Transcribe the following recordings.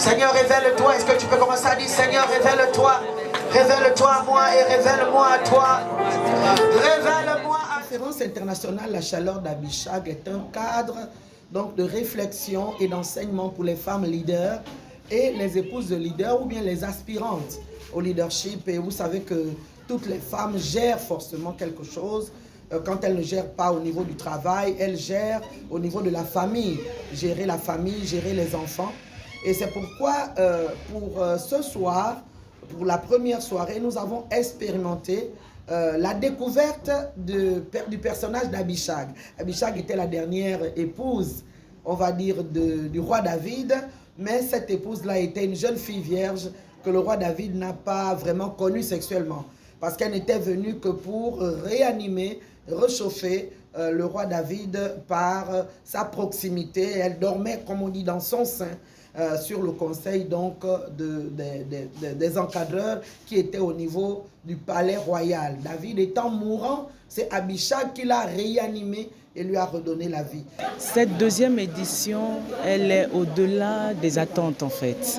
Seigneur, révèle-toi. Est-ce que tu peux commencer à dire, Seigneur, révèle-toi. Révèle-toi à moi et révèle-moi à toi. Révèle-moi à... La conférence internationale La Chaleur d'Abishag est un cadre donc, de réflexion et d'enseignement pour les femmes leaders et les épouses de leaders ou bien les aspirantes au leadership. Et vous savez que toutes les femmes gèrent forcément quelque chose. Quand elles ne gèrent pas au niveau du travail, elles gèrent au niveau de la famille. Gérer la famille, gérer les enfants. Et c'est pourquoi pour ce soir, pour la première soirée, nous avons expérimenté la découverte du personnage d'Abishag. Abishag était la dernière épouse, on va dire, du roi David, mais cette épouse-là était une jeune fille vierge que le roi David n'a pas vraiment connue sexuellement, parce qu'elle n'était venue que pour réanimer, réchauffer le roi David par sa proximité. Elle dormait, comme on dit, dans son sein, sur le conseil donc des encadreurs qui étaient au niveau du palais royal. David étant mourant, c'est Abishag qui l'a réanimé et lui a redonné la vie. Cette deuxième édition, elle est au-delà des attentes en fait.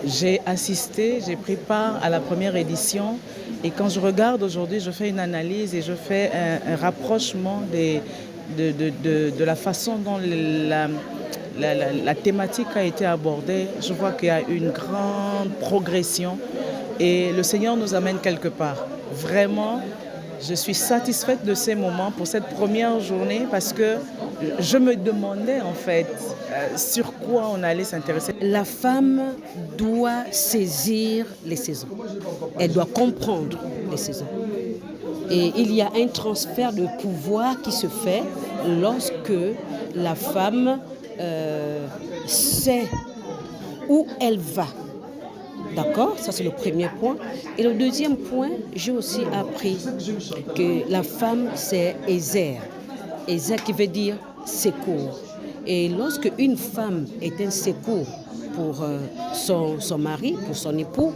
J'ai assisté, j'ai pris part à la première édition et quand je regarde aujourd'hui, je fais une analyse et je fais un rapprochement de la façon dont la thématique a été abordée. Je vois qu'il y a une grande progression et le Seigneur nous amène quelque part. Vraiment, je suis satisfaite de ces moments pour cette première journée parce que je me demandais en fait sur quoi on allait s'intéresser. La femme doit saisir les saisons. Elle doit comprendre les saisons. Et il y a un transfert de pouvoir qui se fait lorsque la femme sait où elle va. D'accord? Ça, c'est le premier point. Et le deuxième point, j'ai aussi appris que la femme, c'est Ezer. Ezer qui veut dire secours. Et lorsque une femme est un secours pour son mari, pour son époux,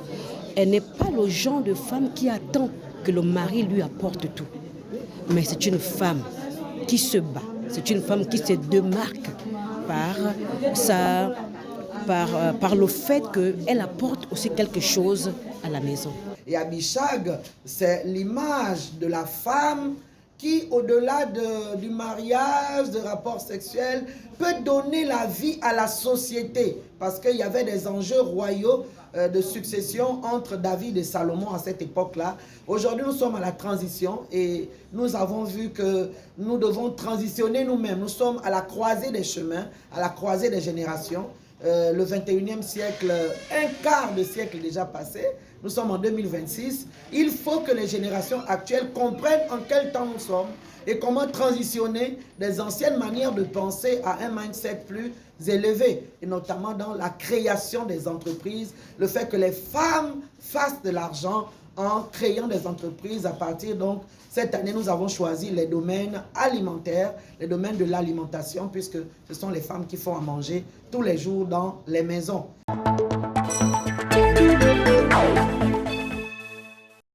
elle n'est pas le genre de femme qui attend que le mari lui apporte tout. Mais c'est une femme qui se bat. C'est une femme qui se démarque par le fait qu'elle apporte aussi quelque chose à la maison. Et Abishag, c'est l'image de la femme qui, au-delà du mariage, de rapports sexuels, peut donner la vie à la société. Parce qu'il y avait des enjeux royaux de succession entre David et Salomon à cette époque-là. Aujourd'hui, nous sommes à la transition et nous avons vu que nous devons transitionner nous-mêmes. Nous sommes à la croisée des chemins, à la croisée des générations. Le 21e siècle, un quart de siècle déjà passé, nous sommes en 2026. Il faut que les générations actuelles comprennent en quel temps nous sommes et comment transitionner des anciennes manières de penser à un mindset plus élevé, et notamment dans la création des entreprises, le fait que les femmes fassent de l'argent en créant des entreprises à partir donc cette année, nous avons choisi les domaines alimentaires, les domaines de l'alimentation, puisque ce sont les femmes qui font à manger tous les jours dans les maisons.